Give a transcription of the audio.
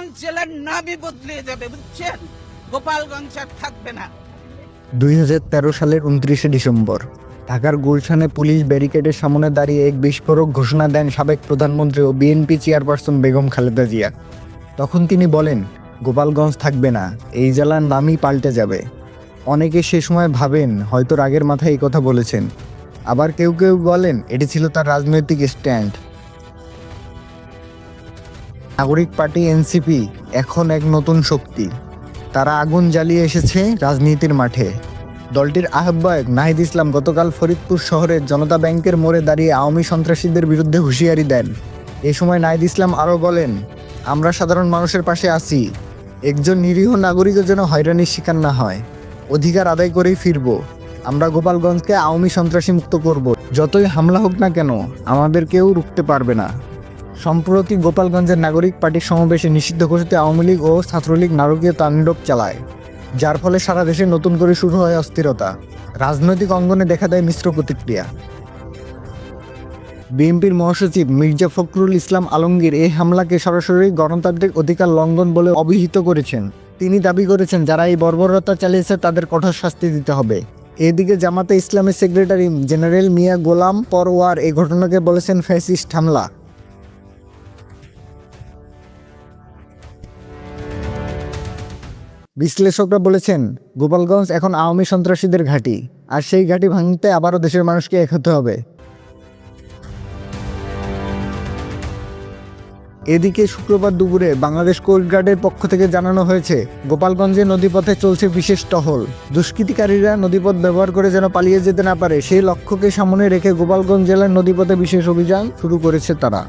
গোপালগঞ্জ জেলার নামই বদলে যাবে, বুঝছেন? গোপালগঞ্জ আর থাকবে না। 2013 সালের 29শে ডিসেম্বর ঢাকার গুলশানে পুলিশ ব্যারিকেডের সামনে দাঁড়িয়ে এক বিস্ফোরক ঘোষণা দেন সাবেক প্রধানমন্ত্রী ও বিএনপি চেয়ারপারসন বেগম খালেদা জিয়া। তখন তিনি বলেন, গোপালগঞ্জ থাকবে না, এই জেলার নামই পাল্টে যাবে। অনেকে সে সময় ভাবেন হয়তো রাগের মাথায় এই কথা বলেছেন, আবার কেউ কেউ বলেন এটি ছিল তার রাজনৈতিক স্ট্যান্ড। নাগরিক পার্টি এনসিপি এখন এক নতুন শক্তি। তারা আগুন জ্বালিয়ে এসেছে রাজনীতির মাঠে। দলটির আহ্বায়ক নাহিদ ইসলাম গতকাল ফরিদপুর শহরের জনতা ব্যাংকের মোড়ে দাঁড়িয়ে আওয়ামী সন্ত্রাসীদের বিরুদ্ধে হুঁশিয়ারি দেন। এ সময় নাহিদ ইসলাম আরও বলেন, আমরা সাধারণ মানুষের পাশে আছি, একজন নিরীহ নাগরিকও যেন হয়রানির শিকার না হয়, অধিকার আদায় করেই ফিরব। আমরা গোপালগঞ্জকে আওয়ামী সন্ত্রাসী মুক্ত করব, যতই হামলা হোক না কেন আমাদের কেউ রুখতে পারবে না। সম্প্রতি গোপালগঞ্জের নাগরিক পার্টির সমাবেশে নিষিদ্ধ ঘোষিত আওয়ামী লীগ ও ছাত্রলীগ নারকীয় তাণ্ডব চালায়, যার ফলে সারা দেশে নতুন করে শুরু হয় অস্থিরতা। রাজনৈতিক অঙ্গনে দেখা দেয় মিশ্র প্রতিক্রিয়া। বিএনপির মহাসচিব মির্জা ফখরুল ইসলাম আলমগীর এই হামলাকে সরাসরি গণতান্ত্রিক অধিকার লঙ্ঘন বলে অভিহিত করেছেন। তিনি দাবি করেছেন, যারা এই বর্বরতা চালিয়েছে তাদের কঠোর শাস্তি দিতে হবে। এদিকে জামাতে ইসলামের সেক্রেটারি জেনারেল মিয়া গোলাম পরওয়ার এই ঘটনাকে বলেছেন ফ্যাসিস্ট হামলা। বিশ্লেষকরা বলেছেন, গোপালগঞ্জ এখন আওয়ামী সন্ত্রাসীদের ঘাঁটি, আর সেই ঘাঁটি ভাঙতে আবারও দেশের মানুষকে এক হতে হবে। এদিকে শুক্রবার দুপুরে বাংলাদেশ কোস্টগার্ডের পক্ষ থেকে জানানো হয়েছে, গোপালগঞ্জে নদীপথে চলছে বিশেষ টহল। দুষ্কৃতিকারীরা নদীপথ ব্যবহার করে যেন পালিয়ে যেতে না পারে, সেই লক্ষ্যকে সামনে রেখে গোপালগঞ্জ জেলার নদীপথে বিশেষ অভিযান শুরু করেছে তারা।